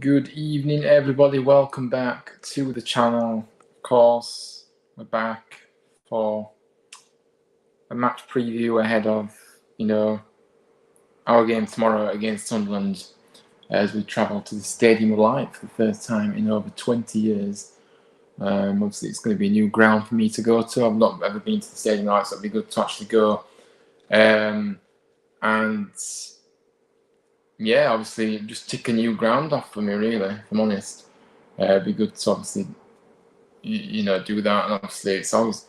Good evening, everybody. Welcome back to the channel. Of course, we're back for a match preview ahead of, our game tomorrow against Sunderland as we travel to the Stadium of Light for the first time in over 20 years. Obviously, it's going to be a new ground for me to go to. I've not ever been to the Stadium of Light, so it'll be good to actually go. And yeah, obviously, just tick a new ground off for me, really, if I'm honest. It'd be good to obviously, do that. And obviously, it's always,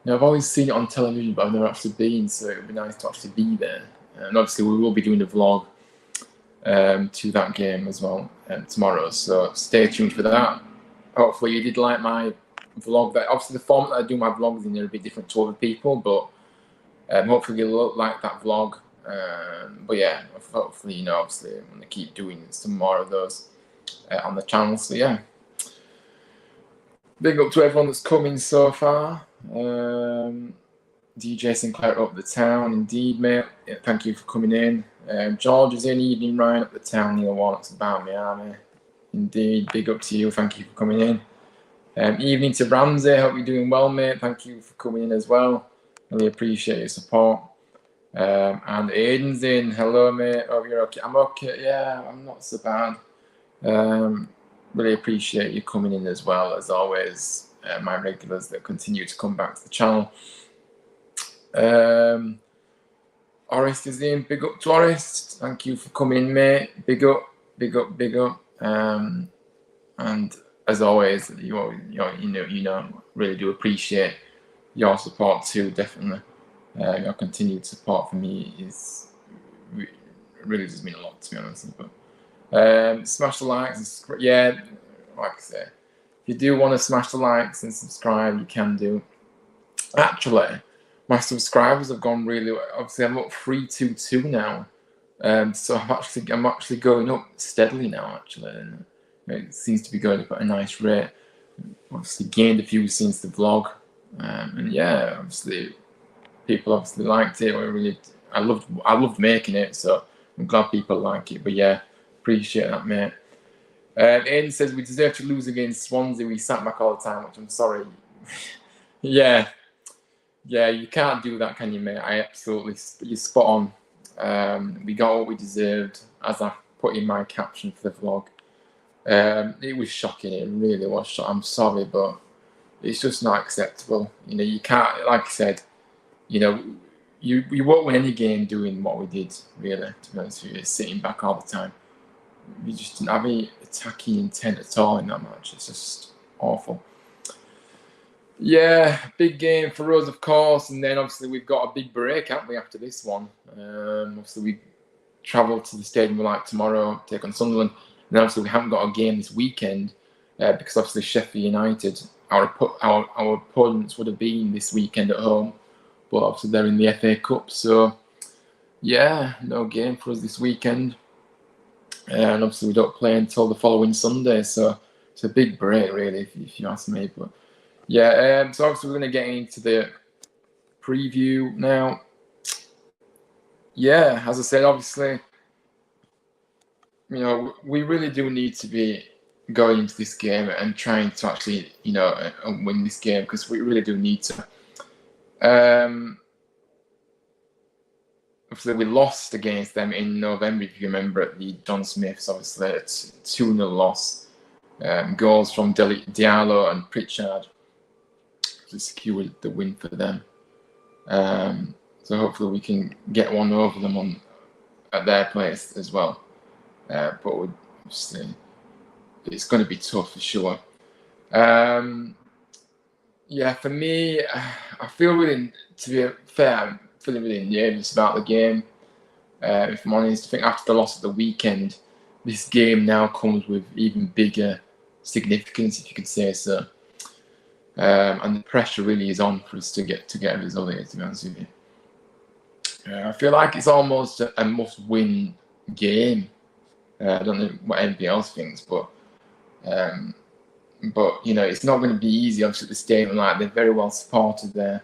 I've always seen it on television, but I've never actually been, so it would be nice to actually be there. And obviously, we will be doing a vlog to that game as well tomorrow, so stay tuned for that. Hopefully, you did like my vlog. That obviously, the format that I do my vlogs in are a bit different to other people, but hopefully, you'll like that vlog. But yeah, hopefully, obviously, I'm going to keep doing some more of those on the channel. So yeah, big up to everyone that's coming so far. DJ Sinclair up the town, indeed, mate. Yeah, thank you for coming in. George is in. Evening, Ryan up the town. Neil Warnock's about me, army. Indeed, big up to you. Thank you for coming in. Evening to Ramsey. Hope you're doing well, mate. Thank you for coming in as well. Really appreciate your support. And Aiden's in. Hello, mate. Oh, you're okay. I'm okay. Yeah, I'm not so bad. Really appreciate you coming in as well, as always. My regulars that continue to come back to the channel. Orest is in. Big up to Orest. Thank you for coming, mate. Big up, big up, big up. And as always, really do appreciate your support too. Definitely, your continued support for me really does mean a lot, to be honest. But smash the likes. Yeah, like I say, if you do want to smash the likes and subscribe, you can do. Actually, my subscribers have gone really well. Obviously, I'm up 322 now. So I'm actually going up steadily now, actually. And it seems to be going up at a nice rate. Obviously gained a few since the vlog. And yeah, obviously people obviously liked it. I loved making it, so I'm glad people like it. But yeah, appreciate that, mate. Aiden says we deserve to lose against Swansea. We sat back all the time, which I'm sorry. Yeah, you can't do that, can you, mate? You're spot on. We got what we deserved, as I put in my caption for the vlog. It was shocking. It really was shocking. I'm sorry, but it's just not acceptable. You can't, like I said, you won't win any game doing what we did, really, to be honest with you, sitting back all the time. We just didn't have any attacking intent at all in that match. It's just awful. Yeah, big game for us, of course, and then obviously we've got a big break, haven't we, after this one? Obviously we travel to the Stadium of Light tomorrow, take on Sunderland, and obviously we haven't got a game this weekend because obviously Sheffield United, our opponents would have been this weekend at home, but obviously they're in the FA Cup, so yeah, no game for us this weekend, and obviously we don't play until the following Sunday, so it's a big break, really, if you ask me, but. Yeah, so obviously we're going to get into the preview now. Yeah, as I said, obviously, we really do need to be going into this game and trying to actually, win this game because we really do need to. Obviously, we lost against them in November, if you remember, at the John Smiths, obviously, it's 2-0 loss. Goals from Diallo and Pritchard to secure the win for them. So hopefully we can get one over them at their place as well. But obviously it's going to be tough for sure. Yeah, for me, I feel really, to be fair, I'm feeling really nervous about the game. If I'm honest, I think after the loss of the weekend, this game now comes with even bigger significance, if you could say so. And the pressure really is on for us to get a result here, to be honest with you. I feel like it's almost a must-win game. I don't know what anybody else thinks, but it's not going to be easy. Obviously, at the stadium, like they're very well supported there.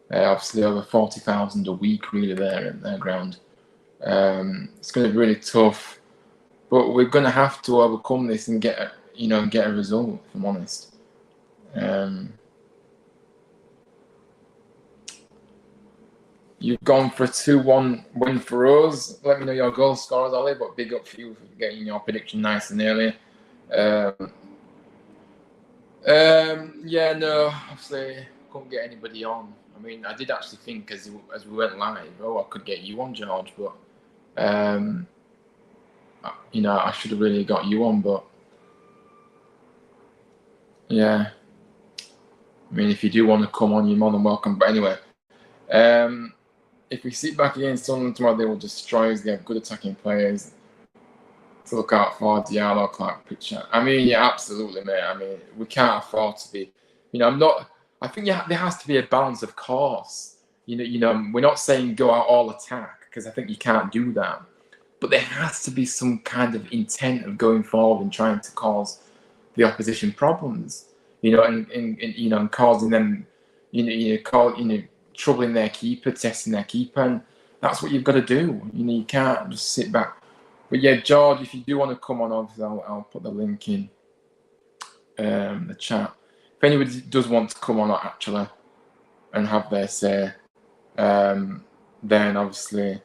Obviously, over 40,000 a week, really, there at their ground. It's going to be really tough. But we're going to have to overcome this and get a result, if I'm honest. You've gone for a 2-1 win for us. Let me know your goal scorers, Ollie, but big up for you for getting your prediction nice and early. Yeah, no, obviously couldn't get anybody on. I mean, I did actually think as we went live, I could get you on, George, but I should have really got you on, but yeah. I mean, if you do want to come on, you're more than welcome. But anyway, if we sit back against Sunderland tomorrow, they will destroy us. They have good attacking players to look out for. Diallo, Clark, Pritchard. I mean, yeah, absolutely, mate. I mean, we can't afford to be. I think there has to be a balance, of course. We're not saying go out all attack because I think you can't do that. But there has to be some kind of intent of going forward and trying to cause the opposition problems. And causing them, troubling their keeper, testing their keeper, and that's what you've got to do. You can't just sit back. But yeah, George, if you do want to come on, obviously I'll put the link in the chat. If anybody does want to come on actually and have their say, then obviously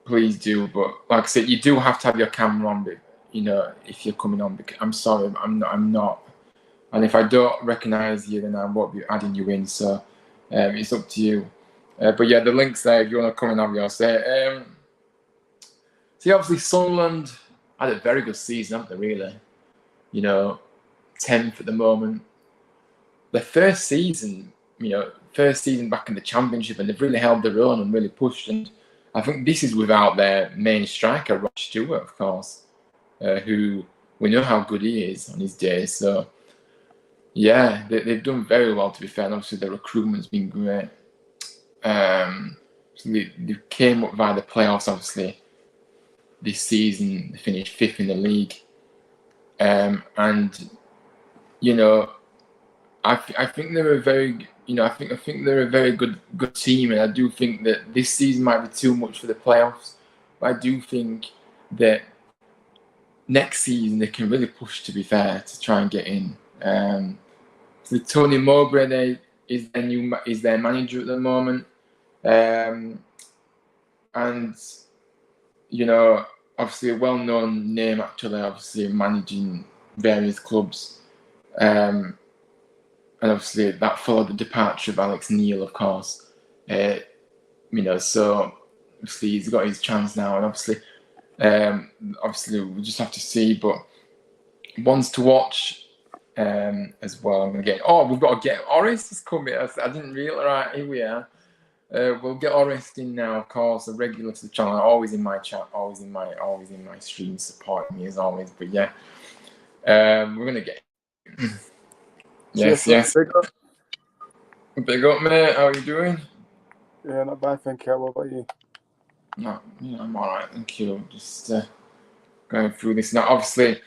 please do. But like I said, you do have to have your camera on. But if you're coming on, I'm sorry, I'm not. And if I don't recognise you, then I won't be adding you in. So it's up to you. But yeah, the link's there if you want to come and have your say. See, obviously Sunderland had a very good season, haven't they, really? 10th at the moment. Their first season back in the Championship, and they've really held their own and really pushed. And I think this is without their main striker, Rob Stewart, of course, who we know how good he is on his day. So, yeah, they've done very well, to be fair. And obviously, their recruitment's been great. So they came up via the playoffs, obviously. This season, they finished 5th in the league. I think they're a very, I think they're a very good team, and I do think that this season might be too much for the playoffs. But I do think that next season they can really push, to be fair, to try and get in. So Tony Mowbray is their manager at the moment, and obviously a well-known name actually, obviously managing various clubs. And obviously that followed the departure of Alex Neil, of course. So obviously he's got his chance now, and obviously we just have to see. But ones to watch as well. I'm gonna get. Oh, we've got to get Orest is coming. I didn't realise. Right, here we are. We'll get Orest in now, of course, a regular to the channel, always in my chat, always in my stream, supporting me as always. But yeah, we're gonna get. Yes. Big up, mate. How are you doing? Yeah, not bad, thank you. What about you? No, I'm all right, thank you. Just going through this now. Obviously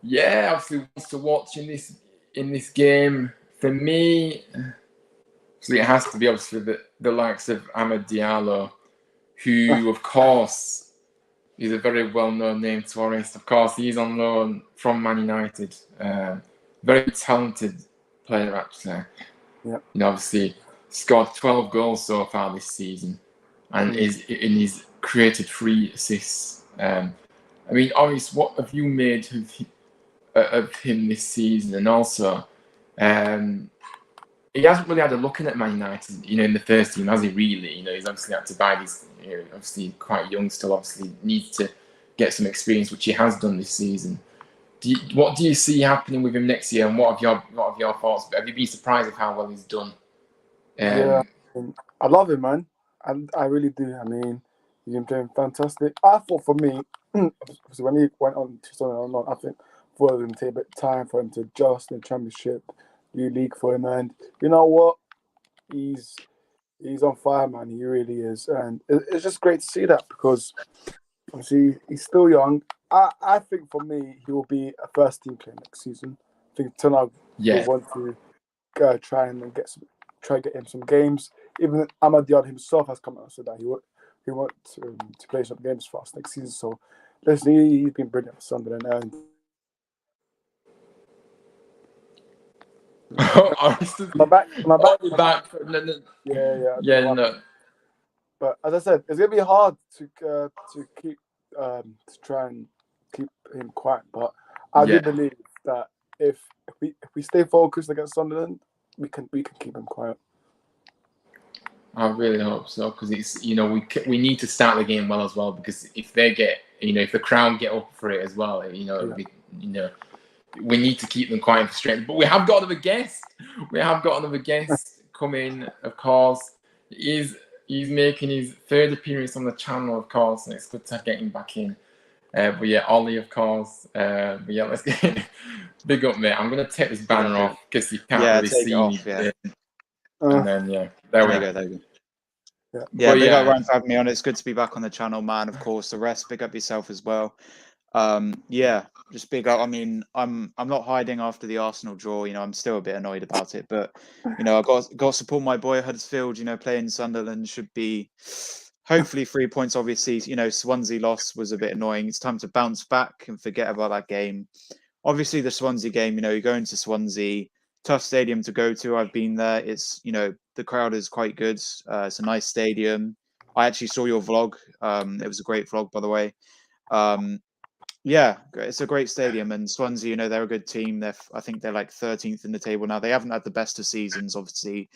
wants to watch in this game for me. So it has to be obviously the likes of Amad Diallo, who of course is a very well-known name to Orest. Of course, he's on loan from Man United. Very talented player, actually. Yeah. Obviously scored 12 goals so far this season, and he's created 3 assists. I mean, Orest, what have you made of him this season? And also, he hasn't really had a look in at Man United, in the first team, has he really? He's obviously had to buy this, obviously quite young still, obviously needs to get some experience, which he has done this season. What do you see happening with him next year, and what have your thoughts? Have you been surprised at how well he's done? Yeah, I love him, man. I really do. I mean, he's been doing fantastic. I thought for me, so when he went on to Sunderland, I think it was going to take a bit of time for him to adjust in the Championship, new league for him, and you know what? He's on fire, man. He really is, and it's just great to see that because obviously he's still young. I think for me, he will be a first team player next season. I think Tenag will want to try and get him some games. Even Amad Diallo himself has come out and said that he want to play some games for us next season. So listen, he's been brilliant for Sunderland. And my back. Yeah, no. But as I said, it's gonna be hard to keep to try and keep him quiet. But I do believe that if we stay focused against Sunderland, we can keep him quiet. I really hope so, because it's we need to start the game well as well, because if they get if the crowd get up for it as well, we need to keep them quiet and frustrated. But we have got another guest. We have got another guest coming, of course. He's making his third appearance on the channel, of course, and it's good to get him back in. But yeah, Ollie, of course. But yeah, let's get big up, mate. I'm gonna take this banner off because you can't really see me. And then there we go. There you go. Yeah, big up Ryan for having me on. It's good to be back on the channel, man. Of course, the rest, big up yourself as well. Yeah, just big up. I mean, I'm not hiding after the Arsenal draw. I'm still a bit annoyed about it, but I got to support my boy Huddersfield. Playing Sunderland should be hopefully 3 points. Obviously, Swansea loss was a bit annoying. It's time to bounce back and forget about that game. Obviously, the Swansea game. You go into Swansea. Tough stadium to go to. I've been there. It's the crowd is quite good. It's a nice stadium. I actually saw your vlog. It was a great vlog, by the way. Yeah, it's a great stadium, and Swansea, they're a good team. I think they're like 13th in the table now. They haven't had the best of seasons, obviously.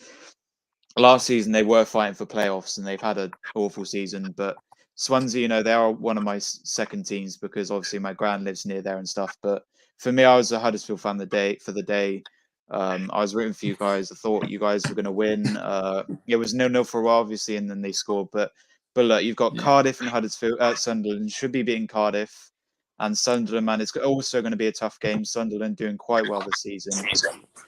Last season they were fighting for playoffs, and they've had an awful season. But Swansea, they are one of my second teams because obviously my gran lives near there and stuff. But for me, I was a Huddersfield fan for the day. I was rooting for you guys. I thought you guys were going to win. It was 0-0 for a while, obviously, and then they scored. But look, you've got Cardiff and Huddersfield. Sunderland should be beating Cardiff, and Sunderland, man, it's also going to be a tough game. Sunderland doing quite well this season,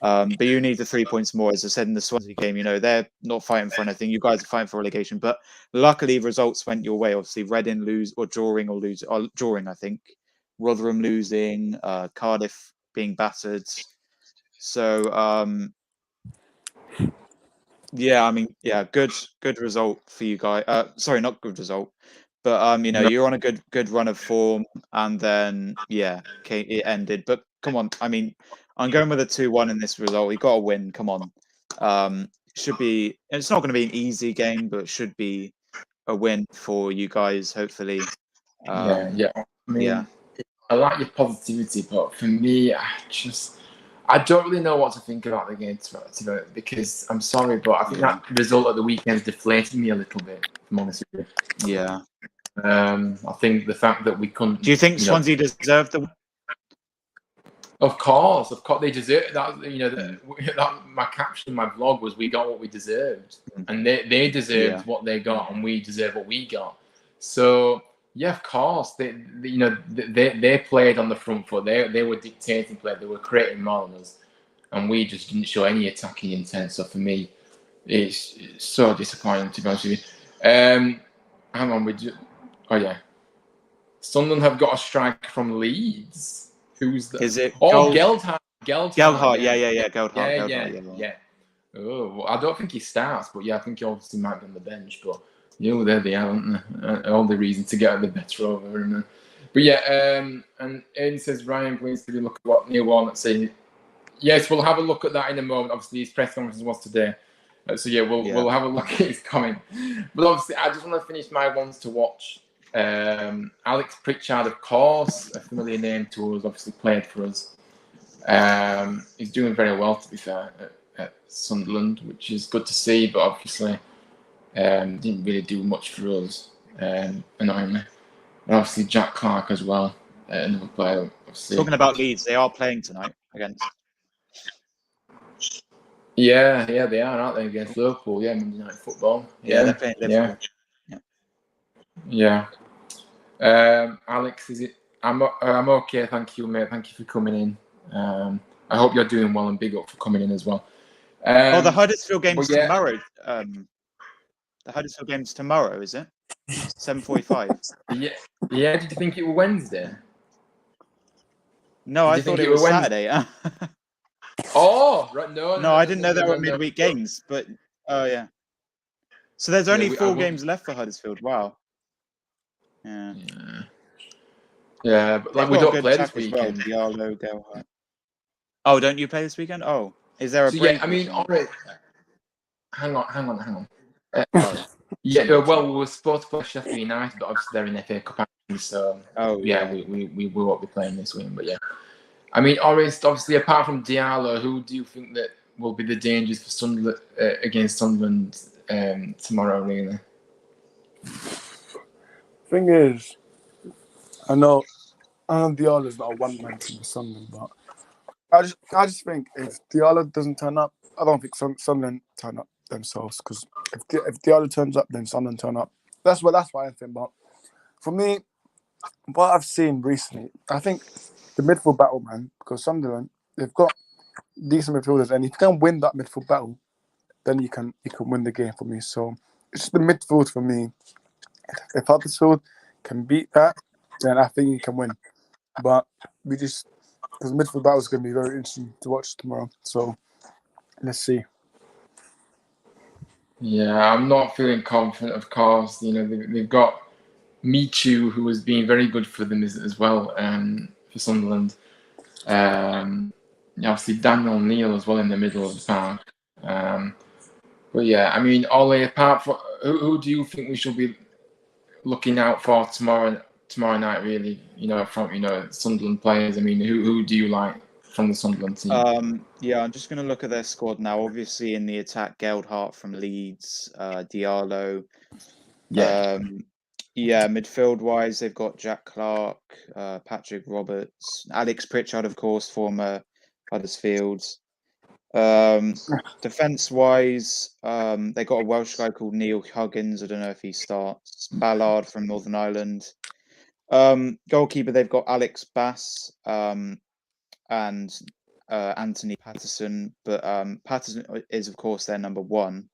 but you need the 3 points more. As I said in the Swansea game, they're not fighting for anything. You guys are fighting for relegation, but luckily results went your way. Obviously, Reading drawing, I think. Rotherham losing, Cardiff being battered. So, good result for you guys. Sorry, not good result, but you're on a good run of form, and then it ended. But come on, I'm going with a 2-1 in this result. We got to win. Come on, should be. It's not going to be an easy game, but it should be a win for you guys. Hopefully. I like your positivity, but for me, I don't really know what to think about the game, because I'm sorry, but I think that result at the weekend deflated me a little bit, if I'm honest with you. Yeah. I think the fact that we couldn't... Do you think Swansea deserved the... Of course, they deserve that. My caption in my vlog was, we got what we deserved. And they deserved what they got, and we deserve what we got. So... yeah, of course. They played on the front foot. They were dictating play. They were creating more than us, and we just didn't show any attacking intent. So for me, it's so disappointing, to be honest with you. Hang on, Sunderland have got a strike from Leeds. Who's that? Is it? Geldhart. Geldhart. Yeah. Geldhart. Yeah. Oh, well, I don't think he starts, but I think he obviously might be on the bench, but. There they are, aren't they? All the reason to get the better over him. But and Aiden says, Ryan, please take a look at what Neil Warnock's saying. Yes, we'll have a look at that in a moment. Obviously, his press conference was today. We'll have a look at his comment. But obviously, I just want to finish my ones to watch. Alex Pritchard, of course, a familiar name to us, obviously played for us. He's doing very well, to be fair, at Sunderland, which is good to see, but obviously... didn't really do much for us, annoyingly. And obviously Jack Clark as well, another player. Obviously. Talking about Leeds, they are playing tonight against. Yeah, they are, aren't they, against Liverpool? Yeah, Monday Night Football. Yeah, they're playing Liverpool. Yeah. Alex, is it? I'm okay, thank you, mate. Thank you for coming in. I hope you're doing well, and big up for coming in as well. The Huddersfield game's tomorrow. The Huddersfield game's tomorrow, is it? 7:45. Yeah. Did you think it was Wednesday? No, I thought it was Saturday. Oh, right. No, I didn't know there were midweek games, but yeah. So there's only 4 games left for Huddersfield. Wow. Yeah. Yeah, but like we don't play this weekend. Well, Diallo, Gelhardt. Oh, don't you play this weekend? Oh, is there a so, break? Yeah, I mean, all right. Hang on. Oh, yeah, well, we were supposed to play Sheffield United, but obviously they're in FA Cup action, so we won't be playing this week. But yeah, I mean, obviously, apart from Diallo, who do you think that will be the dangers for Sunderland against Sunderland tomorrow? Really? Thing is, I know Diallo's not a one-man team for Sunderland, but I just think if Diallo doesn't turn up, I don't think Sunderland turn up themselves, because if Diallo turns up, then Sunderland turn up. That's what I think. But for me, what I've seen recently, I think the midfield battle, man, because Sunderland, they've got decent midfielders, and if you can win that midfield battle, then you can win the game for me. So it's just the midfield for me. If Huddersfield can beat that, then I think you can win. But because midfield battle is going to be very interesting to watch tomorrow. So let's see. Yeah, I'm not feeling confident. Of course, they've got Michu, who has been very good for them as well for Sunderland. Obviously Daniel Neal as well in the middle of the park. But yeah, I mean, Ollie, apart from who do you think we should be looking out for tomorrow night? Really, from Sunderland players. I mean, who do you like from the Sunderland team? Yeah, I'm just going to look at their squad now. Obviously, in the attack, Gelhardt from Leeds, Diallo. Yeah, midfield-wise, they've got Jack Clark, Patrick Roberts, Alex Pritchard, of course, former Huddersfield. Defence-wise, they got a Welsh guy called Neil Huggins. I don't know if he starts. Ballard from Northern Ireland. Goalkeeper, they've got Alex Bass and Anthony Patterson. But Patterson is, of course, their number one.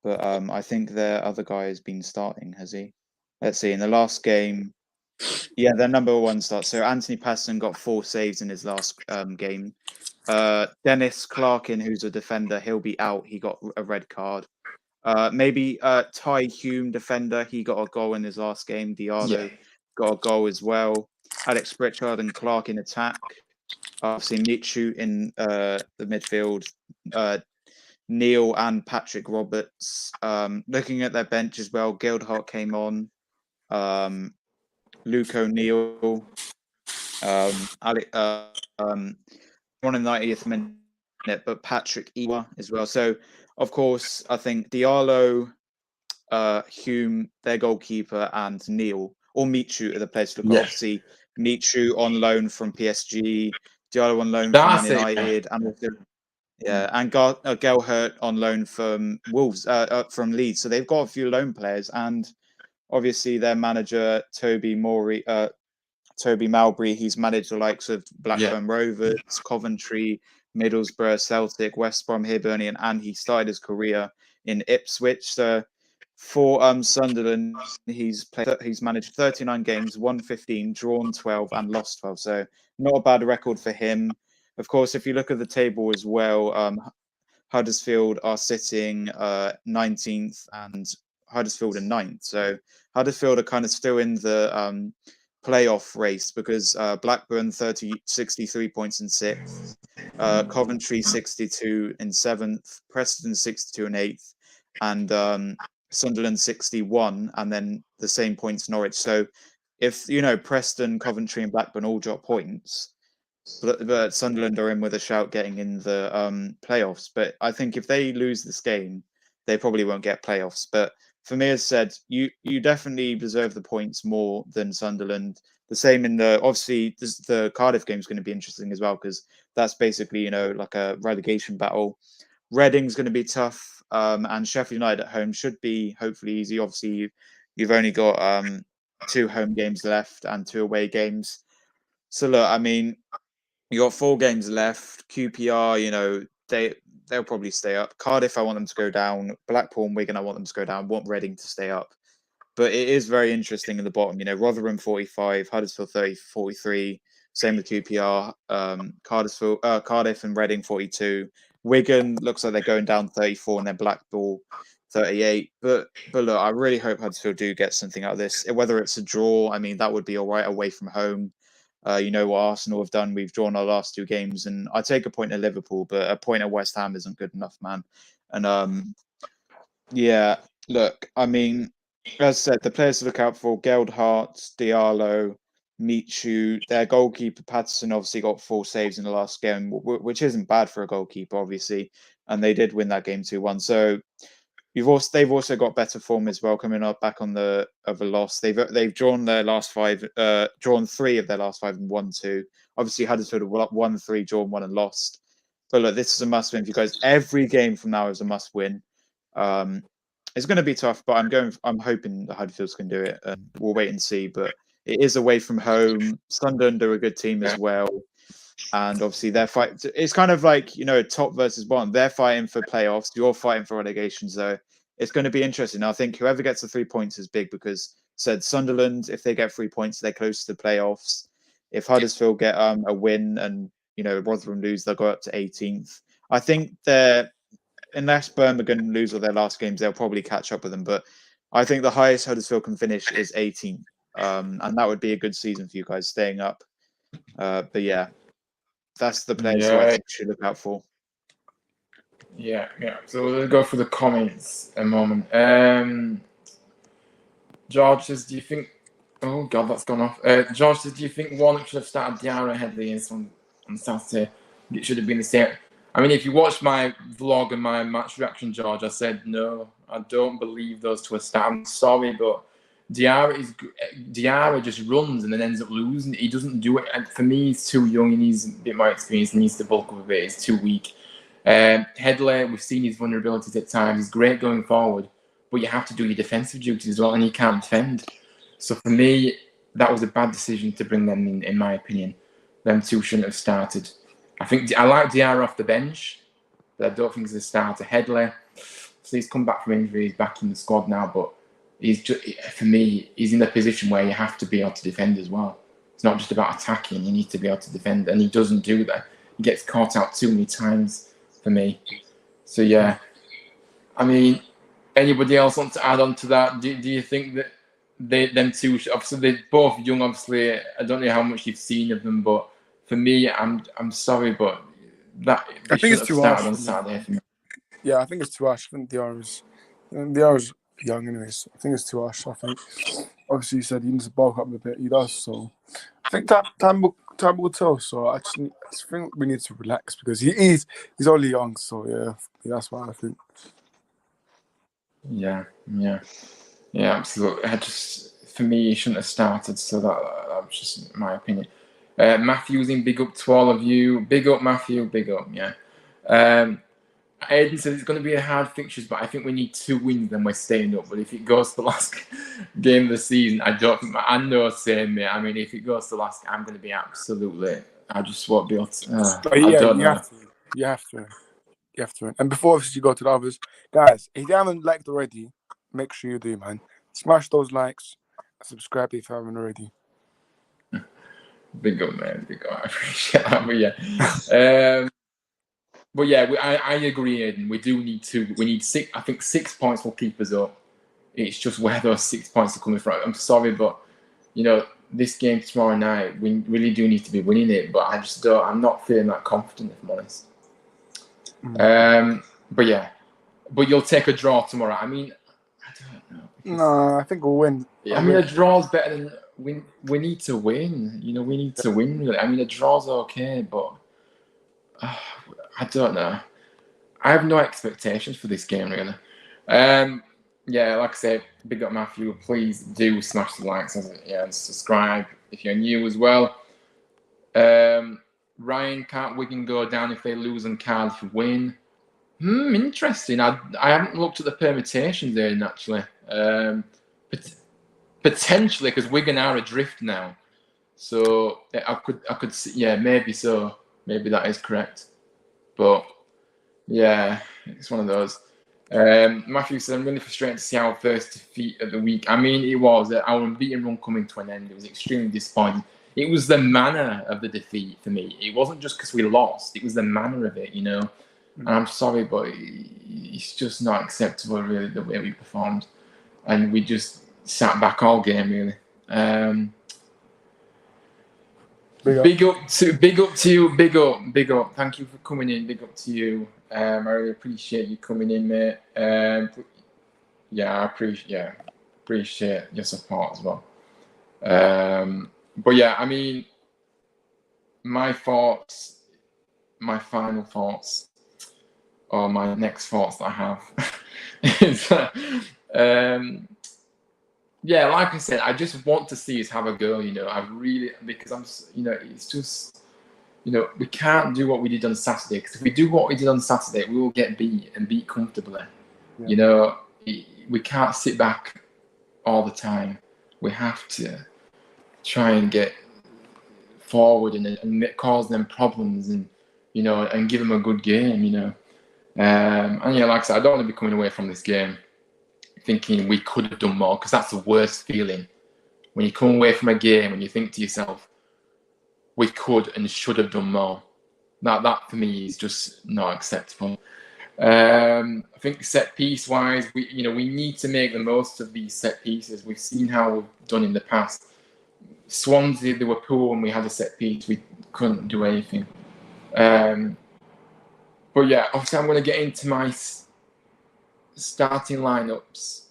But I think their other guy has been starting, has he? Let's see. In the last game, yeah, their number one start. So Anthony Patterson got 4 saves in his last game. Dennis Clarkin, who's a defender, he'll be out. He got a red card. Maybe Ty Hume, defender, he got a goal in his last game. Diallo got a goal as well. Alex Pritchard and Clark in attack. Obviously, Michu in the midfield. Neil and Patrick Roberts. Looking at their bench as well, Gelhardt came on. Luke O'Neill. Alec, on in the 90th minute, but Patrick Ewa as well. So, of course, I think Diallo, Hume, their goalkeeper, and Neil, or Michu are the players to look at. Obviously, Michu on loan from PSG, Diallo on loan from Man United, and also, and Gelhardt on loan from Wolves, from Leeds. So they've got a few loan players, and obviously their manager Toby Mowbray, he's managed the likes of Blackburn Rovers, Coventry, Middlesbrough, Celtic, West Brom, Hibernian, and he started his career in Ipswich. So for Sunderland, he's managed 39 games, won 15, drawn 12, and lost 12. So not a bad record for him. Of course, if you look at the table as well, Huddersfield are sitting 19th and Huddersfield are 9th. So Huddersfield are kind of still in the playoff race because Blackburn 63 points in 6th, Coventry 62 in 7th, Preston 62 in 8th, and Sunderland 61, and then the same points Norwich. So if Preston, Coventry, and Blackburn all drop points, but Sunderland are in with a shout getting in the playoffs. But I think if they lose this game, they probably won't get playoffs. But for me, as said, you definitely deserve the points more than Sunderland. The same in obviously the Cardiff game is going to be interesting as well because that's basically like a relegation battle. Reading's going to be tough, and Sheffield United at home should be hopefully easy. Obviously, you've only got 2 home games left and 2 away games. So look, I mean, you got 4 games left. QPR, they'll probably stay up. Cardiff, I want them to go down. Blackpool and Wigan, I want them to go down. I want Reading to stay up. But it is very interesting in the bottom. Rotherham 45, Huddersfield 43. Same with QPR. Cardiff and Reading 42. Wigan looks like they're going down 34, and then Blackpool 38. But look, I really hope Huddersfield do get something out of this. Whether it's a draw, I mean, that would be all right away from home. You know what Arsenal have done. We've drawn our last 2 games, and I take a point at Liverpool, but a point at West Ham isn't good enough, man. And yeah, look, I mean, as I said, the players to look out for: Geldhart, Diallo, Michu. Their goalkeeper Patterson obviously got 4 saves in the last game, which isn't bad for a goalkeeper, obviously. And they did win that game 2-1. So they've also got better form as well, coming up back on the of a loss. They've drawn their last 5, drawn 3 of their last 5 and won 2. Obviously, Huddersfield have won 3, drawn 1, and lost. But look, this is a must win for you guys. Every game from now is a must win. It's going to be tough, but I'm hoping the Huddersfield can do it. We'll wait and see. But it is away from home. Sunderland are a good team as well. And obviously they're fighting. It's kind of like, you know, top versus bottom. They're fighting for playoffs. You're fighting for relegation. So it's going to be interesting. I think whoever gets the 3 points is big, because said Sunderland, if they get 3 points, they're close to the playoffs. If Huddersfield get a win and, you know, Rotherham lose, they'll go up to 18th. I think unless Birmingham lose all their last games, they'll probably catch up with them. But I think the highest Huddersfield can finish is 18th. And that would be a good season for you guys, staying up. But yeah, that's the players who I think you should look out for. Yeah. So we'll go through the comments a moment. George says, do you think... Oh, God, that's gone off. George says, do you think Warnock should have started Diarra Headley on Saturday? It should have been the same. I mean, if you watch my vlog and my match reaction, George, I said, no, I don't believe those 2 are starting. I'm sorry, but Diarra just runs and then ends up losing. He doesn't do it. And for me, he's too young. He needs a bit more experience. He needs to bulk up a bit. He's too weak. Headley, we've seen his vulnerabilities at times. He's great going forward, but you have to do your defensive duties as well, and he can't defend. So for me, that was a bad decision to bring them in my opinion. Them 2 shouldn't have started. I like Diarra off the bench, but I don't think he's a starter. Headley, so he's come back from injury. He's back in the squad now, but for me, he's in a position where you have to be able to defend as well. It's not just about attacking. You need to be able to defend, and he doesn't do that. He gets caught out too many times for me. So yeah, I mean, anybody else want to add on to that? Do you think that them 2, obviously they're both young, obviously, I don't know how much you've seen of them, but for me, I'm sorry, but that I think it's too harsh on Saturday for me. Yeah, I think it's too harsh. I think Diarra's young anyways. I think it's too harsh. I think obviously you said he needs to bulk up a bit. He does, so I think time will tell. So I just think we need to relax, because he's only young. So yeah, that's what I think. Yeah, absolutely. For me, he shouldn't have started. So that was just my opinion. Matthew's in, big up to all of you. Big up, Matthew. Big up, yeah. Aiden said it's going to be a hard fixtures, but I think we need 2 wins, then we're staying up. But if it goes to the last game of the season, I know, same, mate. I mean, if it goes to the last, I'm going to be absolutely... I just won't be able to... I don't know. You have to. And before you go to the others, guys, if you haven't liked already, make sure you do, man. Smash those likes. Subscribe if you haven't already. Big up, man. Big up. I appreciate that. But yeah, I agree, Aiden. We do need 2. We need 6. I think 6 points will keep us up. It's just where those 6 points are coming from. I'm sorry, but you know, this game tomorrow night, we really do need to be winning it. But I just don't. I'm not feeling that confident, if I'm honest. But yeah, but you'll take a draw tomorrow. I mean, I don't know. No, I think we'll win. I mean, a draw's better than we need to win. You know, we need to win. Really. I mean, a draw's okay, but I don't know. I have no expectations for this game, really. Yeah, like I said, big up Matthew. Please do smash the likes and subscribe if you're new as well. Ryan, can't Wigan go down if they lose and Cardiff win? Interesting. I haven't looked at the permutations there, actually. Potentially, because Wigan are adrift now. So I could see, yeah, maybe so. Maybe that is correct. But yeah, it's one of those. Matthew said, I'm really frustrated to see our first defeat of the week. I mean, it was our unbeaten run coming to an end. It was extremely disappointing. It was the manner of the defeat for me. It wasn't just because we lost. It was the manner of it, you know. And I'm sorry, but it's just not acceptable, really, the way we performed, and we just sat back all game, really. Big up to you. Big up. Thank you for coming in. Big up to you. I really appreciate you coming in, mate. I appreciate your support as well. But yeah, I mean, my final thoughts, or my next thoughts that I have, is yeah, like I said, I just want to see us have a go. Because I'm, it's just, we can't do what we did on Saturday, because if we do what we did on Saturday, we will get beat and beat comfortably. Yeah. We can't sit back all the time. We have to try and get forward and cause them problems, and and give them a good game. And yeah, like I said, I don't want to be coming away from this game thinking we could have done more, because that's the worst feeling. When you come away from a game and you think to yourself, we could and should have done more. That for me is just not acceptable. I think set piece wise, we need to make the most of these set pieces. We've seen how we've done in the past. Swansea, they were poor when we had a set piece. We couldn't do anything. But yeah, obviously I'm going to get into my starting lineups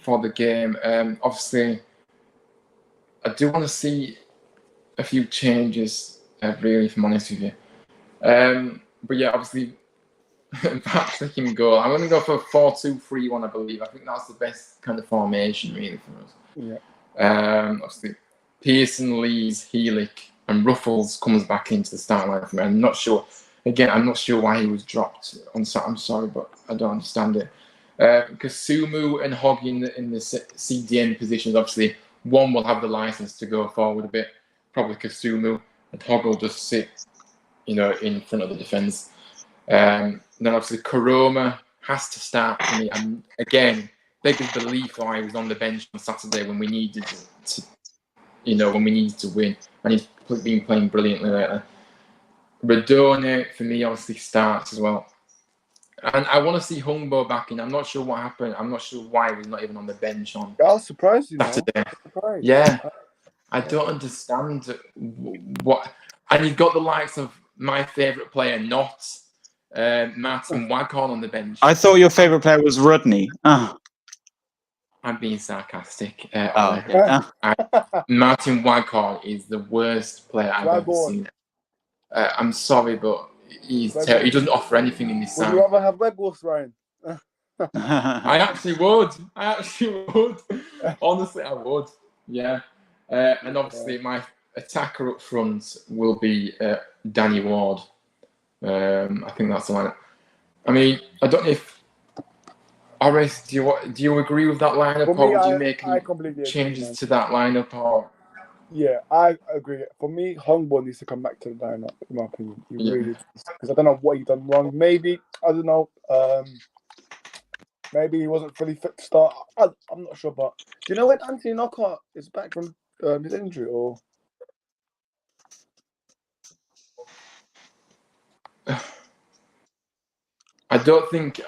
for the game. Obviously, I do want to see a few changes, really, if I'm honest with you. But yeah, obviously, Patrick can go. I'm going to go for 4-2-3-1, I believe. I think that's the best kind of formation, really, for us. Yeah. Obviously, Pearson, Lees, Heelick, and Ruffles comes back into the starting line for me. I'm not sure. Again, I'm not sure why he was dropped on Saturday. I'm sorry, but I don't understand it. Because Sumu and Hoggy in the CDM positions, obviously, one will have the license to go forward a bit, probably Kasumu, and Hogg will just sit, in front of the defence. Then obviously Karoma has to start for me. And again, biggest belief why he was on the bench on Saturday when we needed to win, and he's been playing brilliantly lately. Radone, for me, obviously starts as well. And I want to see Hungbo back in. I'm not sure what happened. I'm not sure why he was not even on the bench on I was surprised, Saturday. Yeah. I don't understand what... And you've got the likes of my favourite player, not Martin Waghorn on the bench. I thought your favourite player was Rodney. Oh. I'm being sarcastic. Okay. Martin Waghorn is the worst player I've ever seen. I'm sorry, but he doesn't offer anything in this side. Would you rather have Weghorst, Ryan? I actually would. Honestly, I would. Yeah. And obviously, my attacker up front will be Danny Ward. I think that's the lineup. I mean, I don't know if Horace, do you agree with that lineup, or would you make any changes to that lineup? Or yeah, I agree. For me, Hongbo needs to come back to the lineup, in my opinion. He really does, because I don't know what he done wrong. Maybe I don't know. Maybe he wasn't fully fit to start. I'm not sure, but do you know when Anthony Knockout is back from his injury, or? I don't think.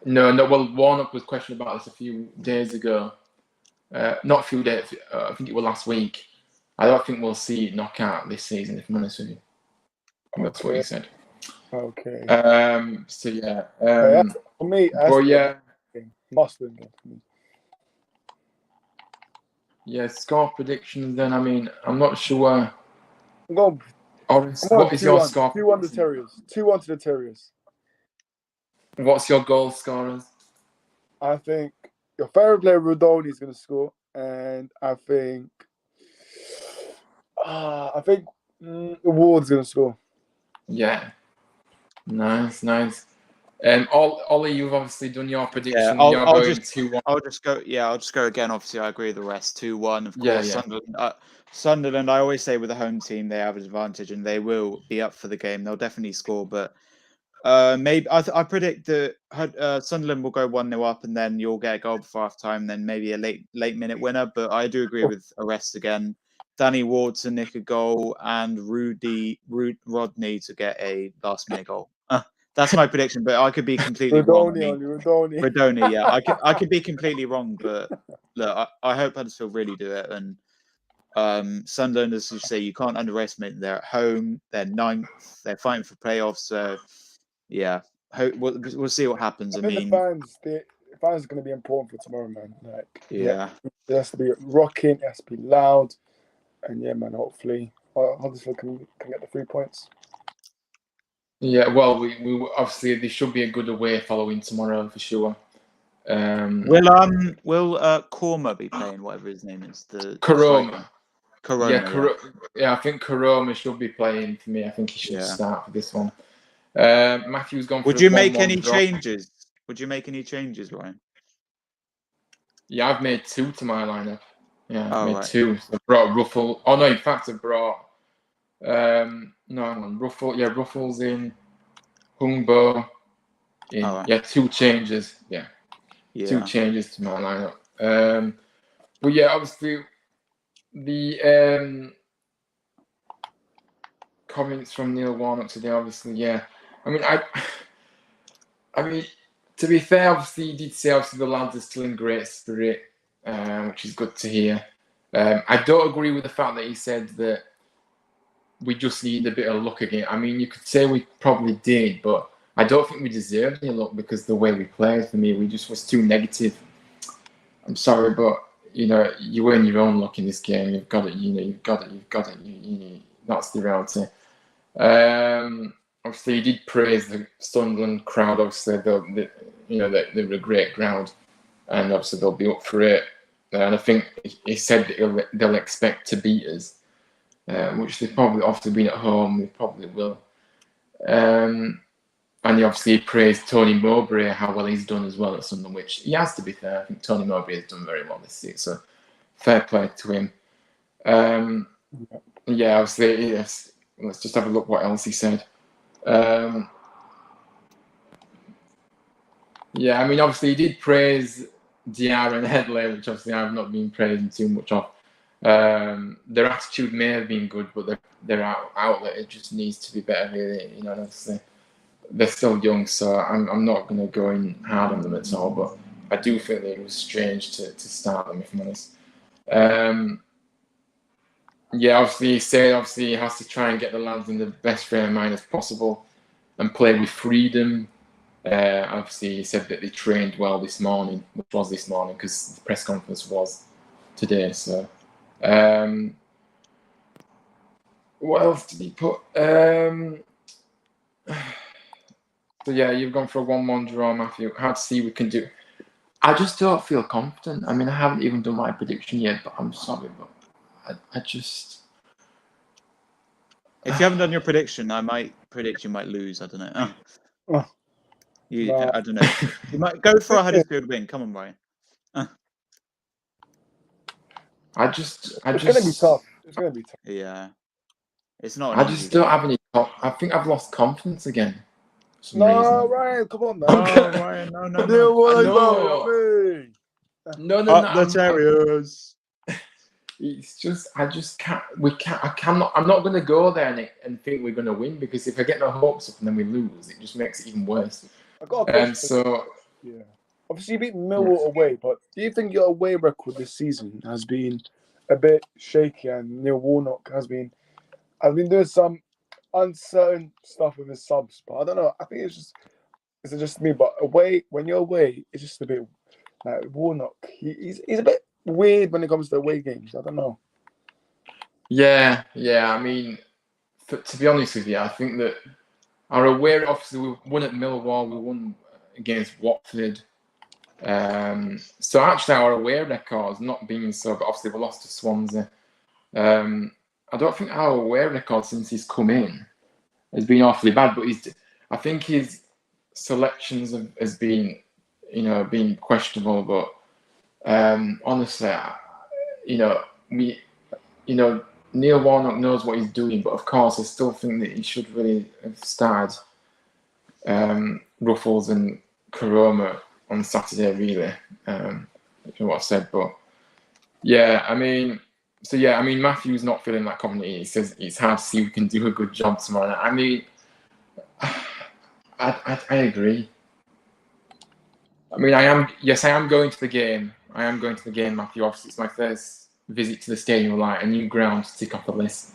No. Well, Warnock was questioned about this a few days ago. Not a few days. I think it was last week. I don't think we'll see Knockout this season, if I'm honest with you. That's what he said. Okay. So yeah. For me, must win game for me. Yeah, score predictions. Then I mean, I'm not sure. What is your score? 2-1 to Terriers. 2-1 to the Terriers. What's your goal scorers? I think your favourite player Rodoni is going to score, and I think Ward's going to score. Yeah, nice. Ollie, you've obviously done your prediction. Yeah, I'll just go again. Obviously, I agree with the rest. 2-1, of course. Yeah. Sunderland, I always say with the home team, they have an advantage and they will be up for the game. They'll definitely score, but maybe I predict that Sunderland will go 1-0 up, and then you'll get a goal before half time, then maybe a late minute winner. But I do agree with Arrest again. Danny Ward to nick a goal, and Rodney to get a last minute goal. That's my prediction, but I could be completely wrong. Rodoni. Yeah, I could be completely wrong, but look, I hope Huddersfield really do it. And Sunderland, as you say, you can't underestimate them. They're at home. They're 9th. They're fighting for playoffs. So, yeah, we'll see what happens. I mean, the fans are going to be important for tomorrow, man. Like, yeah, it has to be rocking. It has to be loud, and yeah, man. Hopefully, Huddersfield can get the 3 points. Yeah, well, we obviously there should be a good away following tomorrow for sure. Will Korma be playing, whatever his name is? The Koroma. Koroma. Yeah, I think Koroma should be playing for me. I think he should start for this one. Matthew's gone for Would you make any changes? Would you make any changes, Ryan? Yeah, I've made 2 to my lineup. Yeah, I've made 2. So I brought Ruffle. Oh no, in fact, I brought Ruffle. Yeah, Ruffle's in. Hungbo in. Yeah, 2 changes. Yeah. 2 changes to my lineup. But yeah, obviously the comments from Neil Warnock today, obviously, yeah. I mean, to be fair, obviously he did say obviously the lads are still in great spirit, which is good to hear. I don't agree with the fact that he said that we just need a bit of luck again. I mean, you could say we probably did, but I don't think we deserved any luck because the way we played, for me, we just was too negative. I'm sorry, but you earn your own luck in this game. You've got it. You've got it. That's the reality. Obviously, he did praise the Sunderland crowd. Obviously, they were a great crowd, and obviously they'll be up for it. And I think he said that they'll expect to beat us, which they've probably obviously been at home. They probably will. And he obviously praised Tony Mowbray, how well he's done as well at Sunderland, which he has, to be fair. I think Tony Mowbray has done very well this season, so fair play to him. Yeah, obviously, yes. Let's just have a look what else he said. Yeah, I mean, obviously, he did praise Diarra and Headley, which obviously I've not been praising too much of. Their attitude may have been good, but their outlet, it just needs to be better, really. Obviously. They're still young, so I'm not going to go in hard on them at all. But I do think that it was strange to start them, if I'm honest. Yeah, obviously he has to try and get the lads in the best frame of mind as possible and play with freedom. Obviously, he said that they trained well this morning, which was this morning because the press conference was today. So, what else did he put? So yeah, you've gone for a 1-1 draw, Matthew. Hard to see we can do. I just don't feel confident. I mean, I haven't even done my prediction yet, but I'm sorry, but I just. If you haven't done your prediction, I might predict you might lose. I don't know. I don't know. You might go for a Huddersfield win. Come on, Ryan. It's going to be tough. It's going to be tough. Yeah, it's not. I just don't have any. I think I've lost confidence again. No, Ryan, come on, man. No, Ryan, no. No. The Terriers. It's just, I just can't. I'm not going to go there and think we're going to win, because if I get my hopes up and then we lose, it just makes it even worse. I got a question. Yeah. Obviously, you beat Millwall away, but do you think your away record this season has been a bit shaky? And Neil Warnock has been doing some uncertain stuff with his subs, but I don't know. I think it's just me. But when you're away, it's just a bit like Warnock. He's a bit weird when it comes to away games. I don't know. Yeah. I mean, to be honest with you, I think that our away, obviously, we won at Millwall, we won against Watford. So actually, our away record's not been so. But obviously, we lost to Swansea. I don't think our away record since he's come in has been awfully bad, but I think his selections has been, been questionable. But honestly, Neil Warnock knows what he's doing, but of course, I still think that he should really have started Ruffles and Koroma on Saturday, really. What I said, but yeah, I mean. So yeah, I mean, Matthew's not feeling that confident. He says it's hard to see we can do a good job tomorrow night. I mean, I agree. I mean, I am going to the game. I am going to the game, Matthew. Obviously, it's my first visit to the Stadium of Light, a new ground to tick off the list.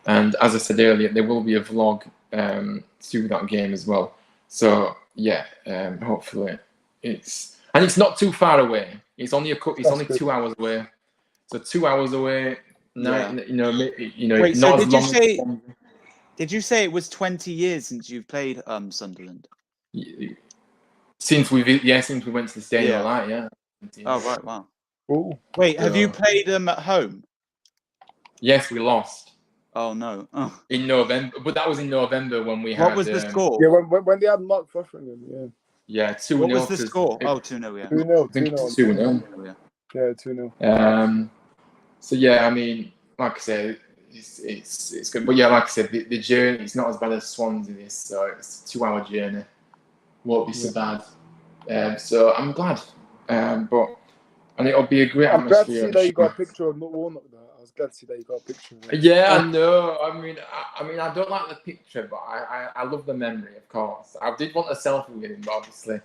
And as I said earlier, there will be a vlog to that game as well. So yeah, hopefully it's not too far away. It's only only 2 hours away. So 2 hours away. Yeah. Wait, so not did you say it was 20 years since you've played Sunderland? Since we went to the Stadium of Light, yeah. Oh right, wow. Ooh. Wait, have you played them at home? Yes, we lost. Oh no. Oh. In November, but that was in November when we had. What was the score? Yeah, when they had Mark Froshman, yeah. Yeah, 2-0. What was the score? 2-0, yeah. 2-0. 2-0. Yeah, 2-0. So yeah, I mean, like I said, it's good. But yeah, like I said, the journey is not as bad as Swansea is, so it's a 2-hour journey. Won't be so bad. So I'm glad. And it'll be a great atmosphere. I'm glad to see that you got a picture of Warnock though. I was glad to see that you got a picture of it. Yeah, I know. I mean, I don't like the picture, but I love the memory, of course. I did want a selfie with him, but obviously.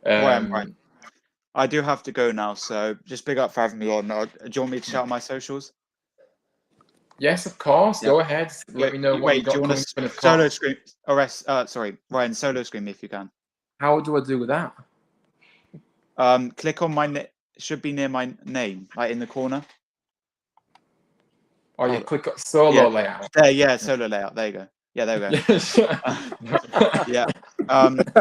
Right. I do have to go now, so just big up for having me on. Do you want me to shout my socials? Yes, of course. Go ahead. Let me know what you got. Do you want to solo screen? Ryan, solo screen me if you can. How do I do with that? Click on my should be near my name, like in the corner. Oh, you click on solo layout. There, solo layout. There you go. Yeah, there we go. Yeah.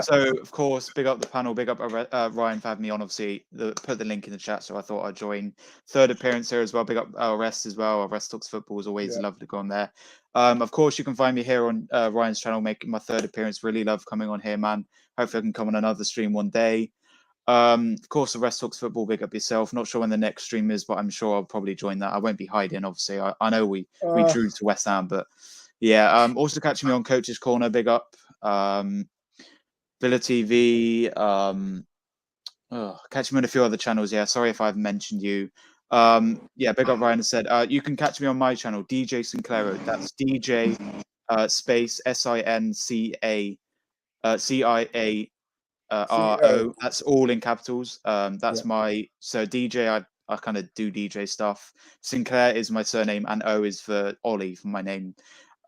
So of course, big up the panel, big up Ryan for having me on. Obviously, put the link in the chat, so I thought I'd join. Third appearance here as well. Big up Rest as well. Rest Talks Football is always lovely to go on there. Of course, you can find me here on Ryan's channel, making my third appearance. Really love coming on here, man. Hopefully, I can come on another stream one day. Of course, the Rest Talks Football, big up yourself. Not sure when the next stream is, but I'm sure I'll probably join that. I won't be hiding, obviously. I know we drew to West Ham, but yeah. Also catching me on Coach's Corner, big up. Villa TV. Catch me on a few other channels. Yeah, sorry if I've mentioned you. Yeah, big up Ryan said. You can catch me on my channel, DJ Sinclairo. That's DJ space SINCA CIA. RO, that's all in capitals. That's my DJ. I kind of do DJ stuff. Sinclair is my surname, and O is for Ollie for my name.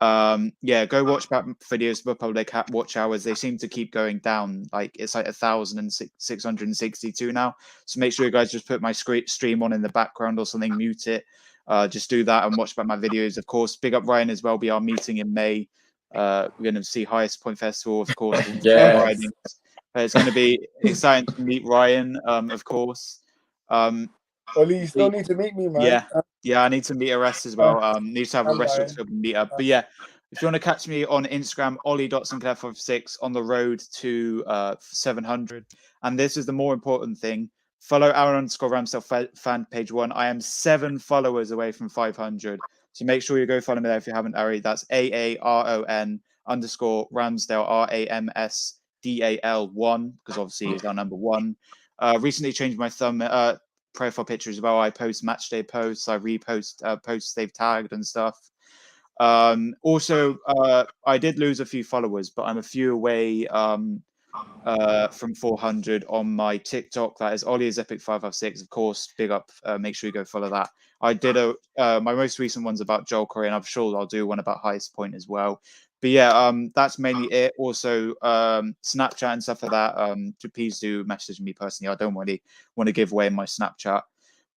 Yeah, go watch back videos for public watch hours. They seem to keep going down. Like it's like 1,662 now. So make sure you guys just put my stream on in the background or something, mute it. Just do that and watch back my videos. Of course, big up Ryan as well. Be our meeting in May. We're going to see Highest Point Festival, of course. It's going to be exciting to meet Ryan, of course. Ollie, you still need to meet me, man. Yeah, I need to meet Arrest as well. Need to have a restaurant meet up. But yeah, if you want to catch me on Instagram, Ollie.Sinclair56 on the road to 700. And this is the more important thing. Follow Aaron_Ramsdale fan page 1. I am 7 followers away from 500. So make sure you go follow me there if you haven't already. That's AARON_Ramsdale, RAMSDAL1, because obviously he's our number 1. Recently changed my profile picture as well. I post matchday posts, I repost posts they've tagged and stuff. Also, I did lose a few followers, but I'm a few away from 400 on my TikTok. That is OllieIsEpic556. Of course, big up. Make sure you go follow that. I did my most recent one's about Joel Corey, and I'm sure I'll do one about Highest Point as well. But yeah, that's mainly it. Also, Snapchat and stuff like that. Please do message me personally. I don't really want to give away my Snapchat.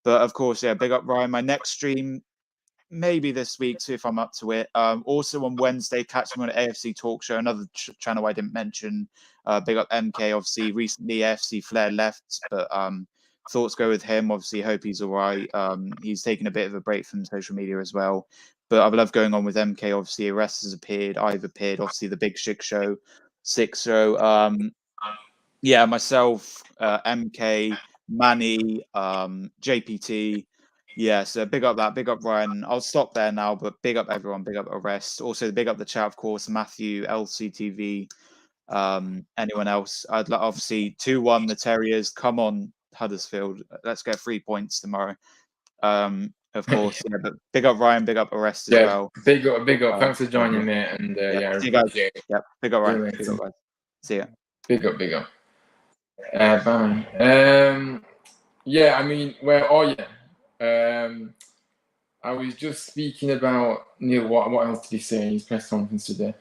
But of course, yeah, big up Ryan. My next stream, maybe this week, see if I'm up to it. Also on Wednesday, catch me on AFC Talk Show, another channel I didn't mention. Big up MK. Obviously, recently AFC Flair left, but thoughts go with him. Obviously, hope he's all right. He's taken a bit of a break from social media as well. But I love going on with MK. Obviously, Arrest has appeared. I've appeared. Obviously, the Big Shig Show, Six Show. Yeah, myself, MK, Manny, JPT. Yeah, so big up that. Big up Ryan. I'll stop there now, but big up everyone. Big up Arrest. Also, big up the chat, of course. Matthew, LCTV. Anyone else? I'd like obviously 2-1 the Terriers. Come on, Huddersfield. Let's get 3 points tomorrow. Of course, yeah, but big up Ryan, big up Arrest as well. Big up. Thanks for joining me, and see you guys. Yeah, big up Ryan. Big up guys. See ya. Big up. Bye. Yeah, I mean, I was just speaking about Neil. What else did he say in his press conference today?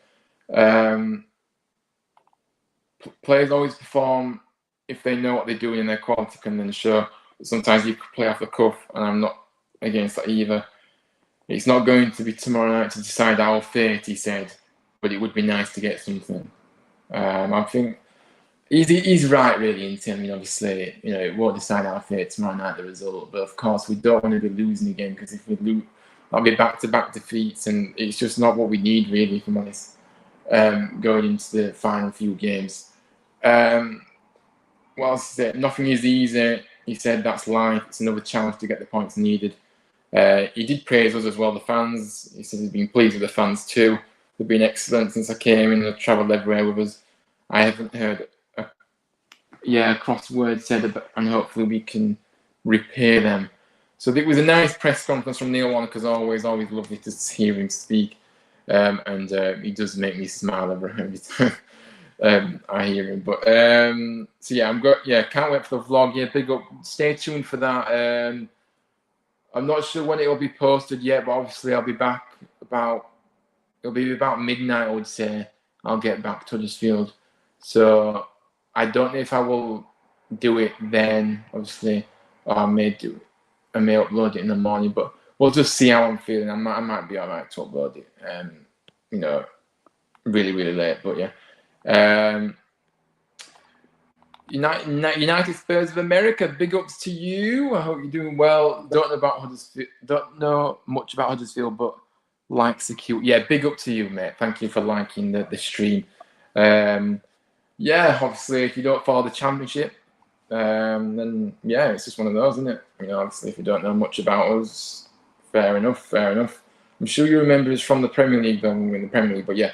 Players always perform if they know what they're doing in their quality can then show. Sometimes you play off the cuff, and I'm not against that either. It's not going to be tomorrow night to decide our fate, he said, but it would be nice to get something. I think he's right, really, in terms, obviously, it won't decide our fate tomorrow night, the result, but of course we don't want to be losing again, because if we lose, that'll be back-to-back defeats, and it's just not what we need, really, if I'm honest, going into the final few games. What else he said? Nothing is easy. He said that's life. It's another challenge to get the points needed. He did praise us as well, the fans. He said he's been pleased with the fans too. They've been excellent since I came in. They've travelled everywhere with us. I haven't heard a cross word said about, and hopefully we can repay them. So it was a nice press conference from Neil Warnock, as always lovely to hear him speak. And he does make me smile every time I hear him. But so yeah, can't wait for the vlog. Yeah, big up. Stay tuned for that. I'm not sure when it will be posted yet, but obviously I'll be back it'll be about midnight, I would say. I'll get back to Huddersfield. So I don't know if I will do it then, obviously, or I may upload it in the morning, but we'll just see how I'm feeling. I might be alright to upload it, really, really late, but yeah. United Spurs of America, big ups to you. I hope you're doing well. Don't know much about Huddersfield, but likes are cute. Yeah, big up to you, mate. Thank you for liking the stream. Yeah, obviously, if you don't follow the Championship, then yeah, it's just one of those, isn't it? Obviously, if you don't know much about us, fair enough. I'm sure you remember us from the Premier League, though, when we were in the Premier League. But yeah,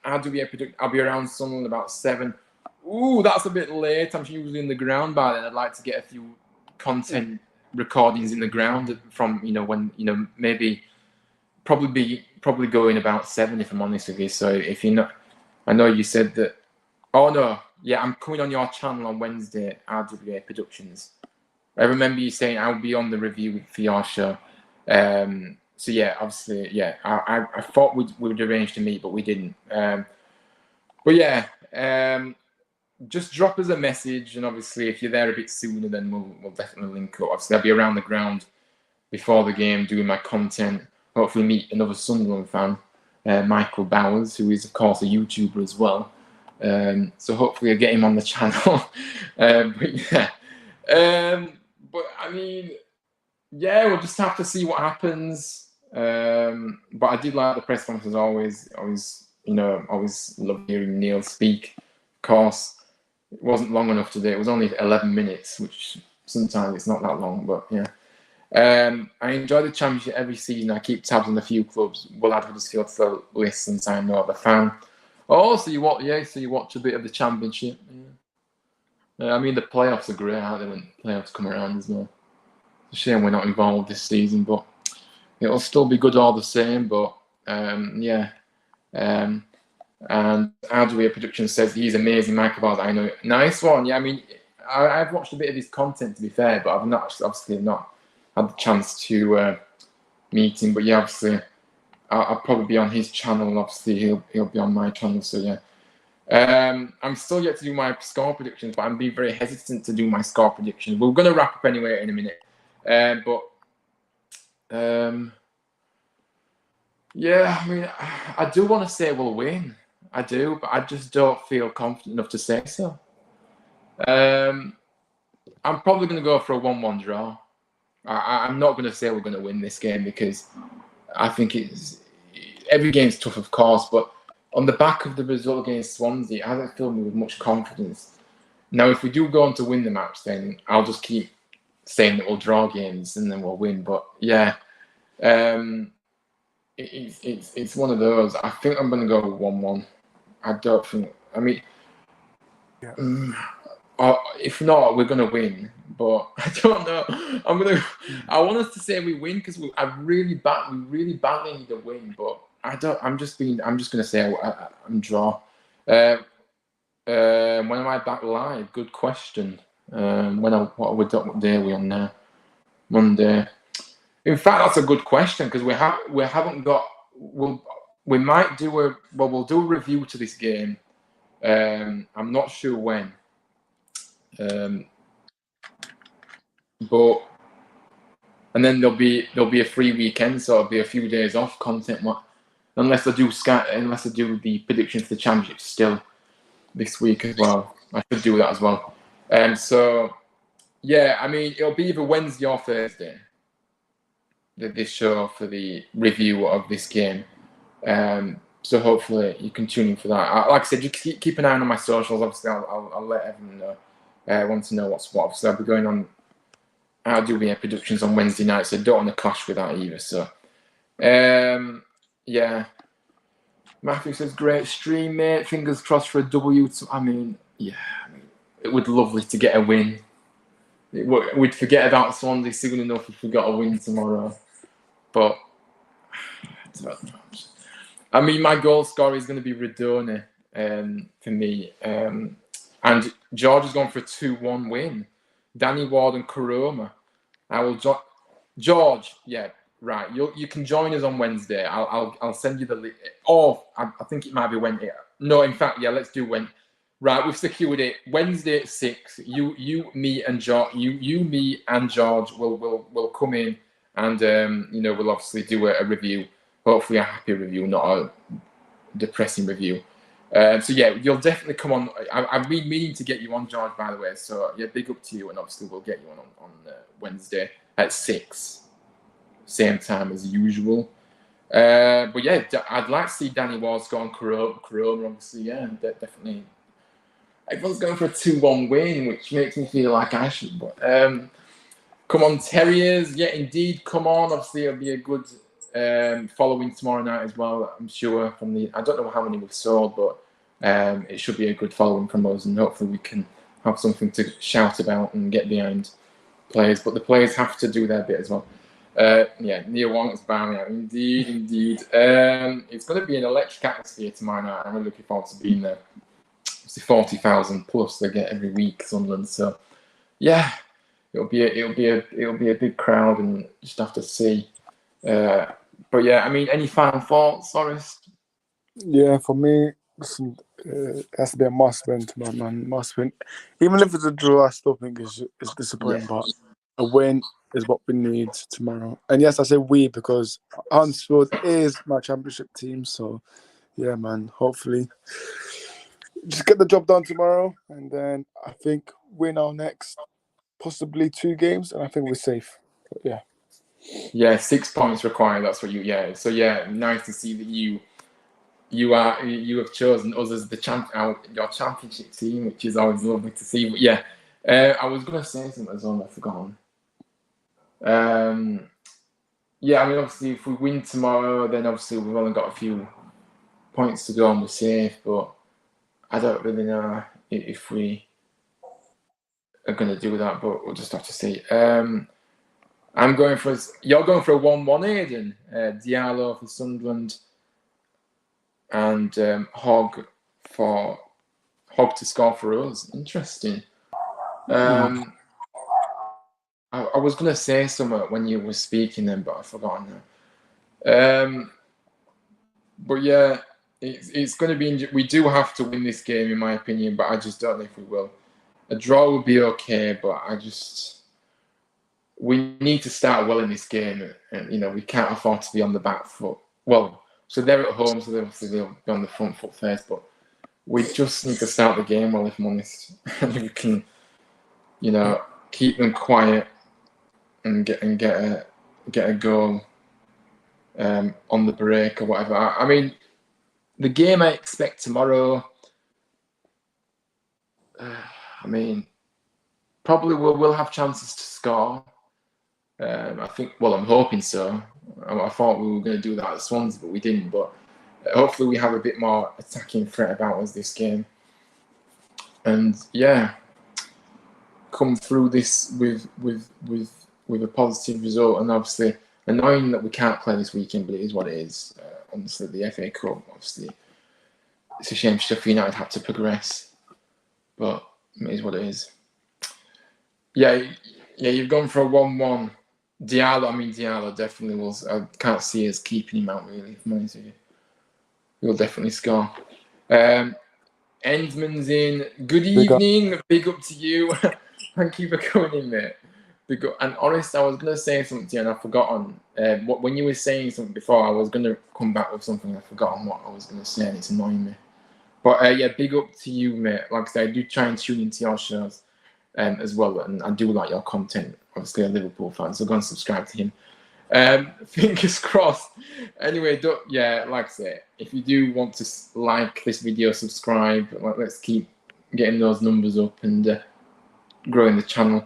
I'll be around Sunderland about 7. Ooh, that's a bit late. I'm usually in the ground by then. I'd like to get a few content recordings in the ground from when maybe probably going about 7 if I'm honest with you. So if you're not, I know you said that. Oh no, yeah, I'm coming on your channel on Wednesday, RWA Productions. I remember you saying I'll be on the review for your show. So yeah, obviously, yeah, I thought we'd arrange to meet, but we didn't. But yeah, just drop us a message, and obviously, if you're there a bit sooner, then we'll definitely link up. Obviously, I'll be around the ground before the game doing my content. Hopefully, meet another Sunderland fan, Michael Bowers, who is of course a YouTuber as well. So hopefully, I get him on the channel. But yeah, but I mean, yeah, we'll just have to see what happens. But I did like the press conference as always. Always love hearing Neil speak. Of course, it wasn't long enough today. It was only 11 minutes, which sometimes it's not that long, but yeah. I enjoy the Championship every season. I keep tabs on a few clubs. We'll add Huddersfield to the list since I'm not a fan. Oh, so you watch a bit of the Championship. Yeah. I mean, the playoffs are great, aren't they, when playoffs come around as well. It's a shame we're not involved this season, but it'll still be good all the same. But yeah. And RWA Production says he's amazing, Michael Bowers. I know. Nice one. Yeah, I mean, I've watched a bit of his content, to be fair, but I've obviously not had the chance to meet him. But yeah, obviously, I'll probably be on his channel, and obviously he'll be on my channel. So yeah, I'm still yet to do my score predictions, but I'm being very hesitant to do my score predictions. We're going to wrap up anyway in a minute, but yeah, I mean, I do want to say we'll win. I do, but I just don't feel confident enough to say so. I'm probably going to go for a 1-1 draw. I'm not going to say we're going to win this game, because I think every game's tough, of course, but on the back of the result against Swansea, it hasn't filled me with much confidence. Now, if we do go on to win the match, then I'll just keep saying that we'll draw games and then we'll win. But yeah, it's one of those. I think I'm going to go 1-1. I don't think. I mean, Yeah. If not, we're going to win. But I don't know. I want us to say we win, because we really badly need a win. But I don't. I'm just going to say I'm draw. When am I back live? Good question. What day are we on now? Monday. In fact, that's a good question because we haven't got. We might do we'll do a review to this game. I'm not sure when. But and then there'll be a free weekend, so it'll be a few days off content. Unless I do the predictions for the championship still this week as well. I should do that as well. So yeah, I mean it'll be either Wednesday or Thursday. This show for the review of this game. So hopefully you can tune in for that. Like I said, you keep an eye on my socials. Obviously, I'll let everyone know. I want to know what's what. So I'll be going on. I'll do the productions on Wednesday night, so don't want to clash with that either. So, yeah. Matthew says, great stream, mate. Fingers crossed for a W. It would be lovely to get a win. We'd forget about Swansea soon enough if we got a win tomorrow. But, I mean, my goal scorer is going to be Radona for me. And George has gone for a 2-1 win. Danny Ward and Karoma. George, yeah, right. You can join us on Wednesday. I'll send you the link. Oh, I think it might be Wednesday. No, in fact, yeah, let's do Wednesday. Right, we've secured it. Wednesday at 6. You, me, and George. You, me, and George will come in, and we'll obviously do a review. Hopefully, a happy review, not a depressing review. So yeah, you'll definitely come on. I've been meaning to get you on, George, by the way. So yeah, big up to you, and obviously we'll get you on Wednesday at 6, same time as usual. But yeah, I'd like to see Danny Ward score on Corona, obviously. Yeah, definitely. Everyone's going for a 2-1 win, which makes me feel like I should. But come on, Terriers. Yeah, indeed, come on. Obviously, it'll be a good following tomorrow night as well. I'm sure I don't know how many we've sold, but it should be a good following from us, and hopefully we can have something to shout about and get behind players. But the players have to do their bit as well. Yeah, Neil Wong's bowing out. Indeed. It's going to be an electric atmosphere tomorrow night. I'm really looking forward to being there. It's 40,000 plus they get every week, Sunderland. So yeah, it'll be a big crowd, and just have to see. But yeah, I mean, any final thoughts, Forrest? Yeah, for me, listen, it has to be a must win tomorrow, man. Must win. Even if it's a draw, I still think it's disappointing, but a win is what we need tomorrow. And yes, I say we because Huddersfield is my championship team. So yeah, man, hopefully just get the job done tomorrow, and then I think win our next possibly 2 games, and I think we're safe. But yeah. Yeah, 6 points required. That's what you. Yeah. So yeah, nice to see that you have chosen us as your championship team, which is always lovely to see. But yeah, I was gonna say something as well. I've forgotten. Yeah, I mean, obviously, if we win tomorrow, then obviously we've only got a few points to go and we're safe. But I don't really know if we are going to do that, but we'll just have to see. You're going for a 1-1, Aiden. Diallo for Sunderland, and Hogg to score for us. Interesting. I was going to say something when you were speaking then, but I've forgotten now. But yeah, it's going to be. We do have to win this game, in my opinion, but I just don't know if we will. A draw would be okay, but we need to start well in this game, and we can't afford to be on the back foot. Well, so they're at home, so obviously they'll be on the front foot first, but we just need to start the game well, if I'm honest. And we can, keep them quiet and get a goal on the break or whatever. I mean, the game I expect tomorrow. I mean, probably we'll have chances to score. I think. Well, I'm hoping so. I thought we were going to do that at Swansea, but we didn't. But hopefully, we have a bit more attacking threat about us this game. And yeah, come through this with a positive result. And obviously, annoying that we can't play this weekend, but it is what it is. Honestly, the FA Cup, obviously, it's a shame Sheffield United had to progress. but it is what it is. Yeah, you've gone for a 1-1. Diallo definitely will. I can't see us keeping him out, really, if I'm honest with you. He'll definitely score. Endman's in. Good evening. Big up to you. Thank you for coming in, mate. Big up. And honest, I was going to say something to you and I've forgotten. When you were saying something before, I was going to come back with something. I've forgotten what I was going to say and it's annoying me. But yeah, big up to you, mate. Like I said, I do try and tune into your shows as well. And I do like your content. Obviously, a Liverpool fan, so go and subscribe to him. Fingers crossed. Anyway, like I say, if you do want to like this video, subscribe. Let's keep getting those numbers up and growing the channel.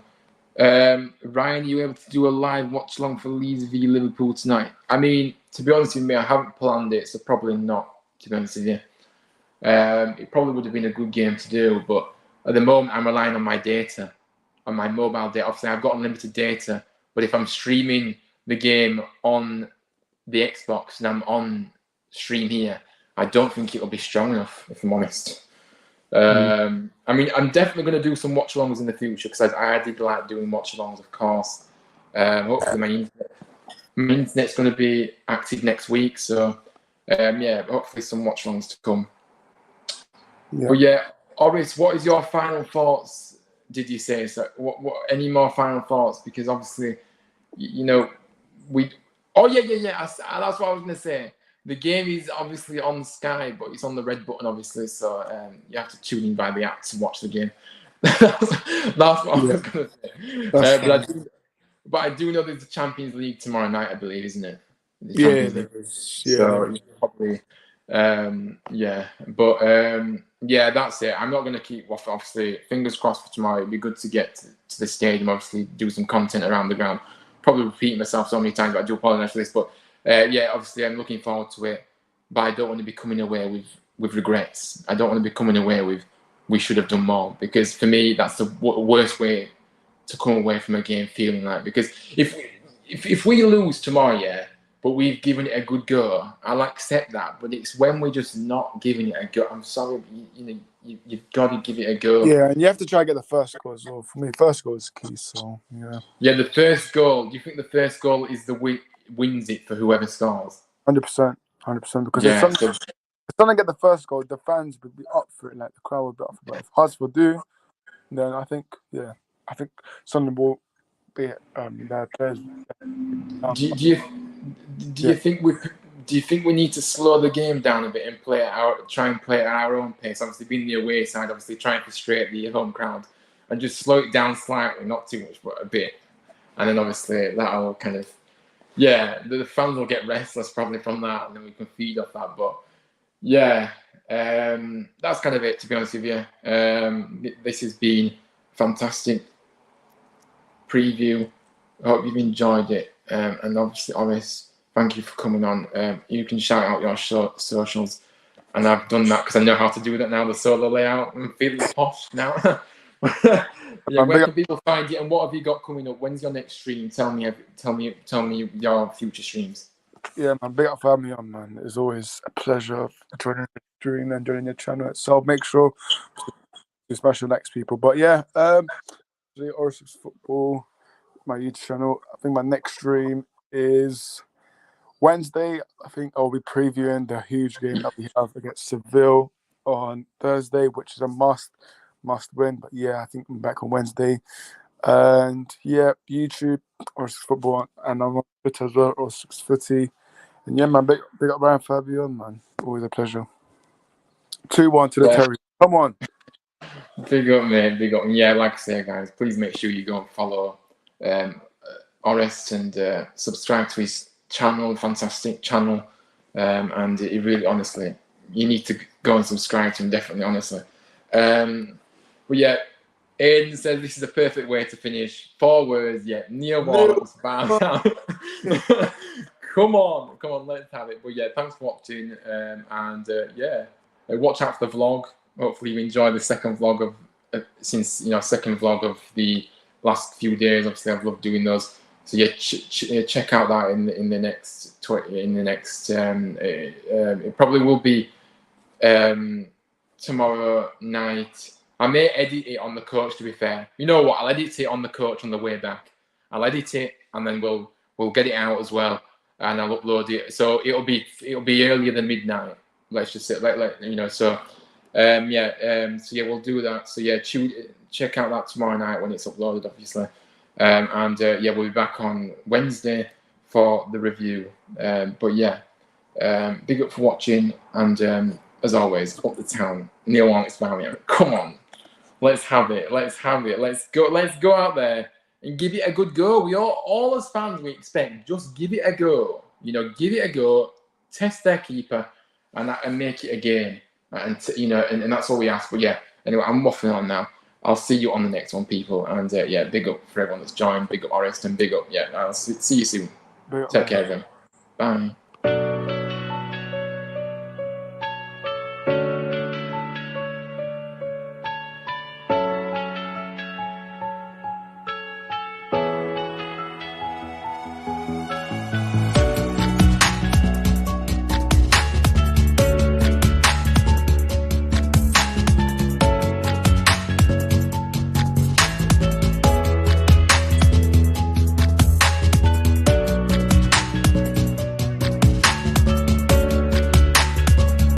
Ryan, are you able to do a live watch along for Leeds v Liverpool tonight? I mean, to be honest with me, I haven't planned it, so probably not, to be honest with you. It probably would have been a good game to do, but at the moment I'm relying on my data, on my mobile data. Obviously, I've got unlimited data, but if I'm streaming the game on the Xbox and I'm on stream here, I don't think it'll be strong enough, if I'm honest. I mean, I'm definitely going to do some watch-alongs in the future because I did like doing watch-alongs, of course. Hopefully my internet's going to be active next week, so yeah, hopefully some watch-alongs to come. Yeah. But yeah, Oris, what is your final thoughts? Did you say so? What any more final thoughts? Because obviously, you know, Oh yeah. That's what I was going to say. The game is obviously on Sky, but it's on the red button, obviously. So you have to tune in by the app to watch the game. That's what I was going to say. But I do know there's the Champions League tomorrow night, I believe, isn't it? So probably, yeah. But yeah, that's it. I'm not going to keep off. Obviously, fingers crossed for tomorrow. It'd be good to get to the stadium. Obviously, do some content around the ground. Probably repeating myself so many times, but I do apologize for this. But yeah, obviously, I'm looking forward to it. But I don't want to be coming away with regrets. I don't want to be coming away with we should have done more, because for me, that's the worst way to come away from a game feeling like. Because if we lose tomorrow, yeah, but we've given it a good go, I'll accept that. But it's when we're just not giving it a go. I'm sorry, you've got to give it a go. Yeah, and you have to try and get the first goal as well. For me, first goal is key. So yeah. Yeah, the first goal. Do you think the first goal is the wins it for whoever scores? 100%, 100%. Because if Sunderland get the first goal, the fans would be up for it. Like the crowd would be up for it. If Huddersfield do, then I think Sunderland will be their players. Do you think we need to slow the game down a bit and try and play at our own pace? Obviously, being the away side, obviously trying to frustrate the home crowd, and just slow it down slightly, not too much, but a bit. And then obviously that'll kind of, the fans will get restless probably from that, and then we can feed off that. But yeah, that's kind of it, to be honest with you. This has been fantastic preview. I hope you've enjoyed it. And obviously, Oris, thank you for coming on. You can shout out your socials, and I've done that because I know how to do that now. The solo layout. I'm feeling posh now. Yeah, where can people find you, and what have you got coming up? When's your next stream? Tell me your future streams. Yeah, man, big up for having me on, man. It's always a pleasure joining the stream and joining your channel. So make sure to smash the next people. But yeah, Oris Football, my YouTube channel. I think my next stream is Wednesday. I think I'll be previewing the huge game that we have against Seville on Thursday, which is a must win. But yeah, I think I'm back on Wednesday. And yeah, YouTube, Oris Football, and I'm on Twitter as well, Oris6Footy. And yeah, man, big up Ryan for having you on, man. Always a pleasure. 2-1 to the Terry. Come on. Big up, man. Big up. Yeah, like I say, guys, please make sure you go and follow Oris and subscribe to his channel. Fantastic channel. And it really, honestly, you need to go and subscribe to him, definitely, honestly. But yeah, Aiden says this is the perfect way to finish. 4 words, yeah. Neil Warnock's bound down. Come on, let's have it. But yeah, thanks for watching. And yeah, watch out for the vlog. Hopefully you enjoy the second vlog of second vlog of the last few days. Obviously, I've loved doing those. So yeah, check out that in the next. It probably will be tomorrow night. I may edit it on the coach, to be fair. You know what? I'll edit it on the coach on the way back. I'll edit it and then we'll get it out as well, and I'll upload it. So it'll be earlier than midnight. Let's just say, So we'll do that. So yeah, check out that tomorrow night when it's uploaded, obviously. We'll be back on Wednesday for the review. Big up for watching, and as always, up the town, Neil Warnock's family. Come on. Let's have it. Let's go out there and give it a good go. We all as fans, we expect, just give it a go. Give it a go, test their keeper, and make it a game. And that's all we ask. But yeah, anyway, I'm waffling on now. I'll see you on the next one, people. And big up for everyone that's joined. Big up Oreston. Big up. Yeah, I'll see you soon. Take care of them. Bye.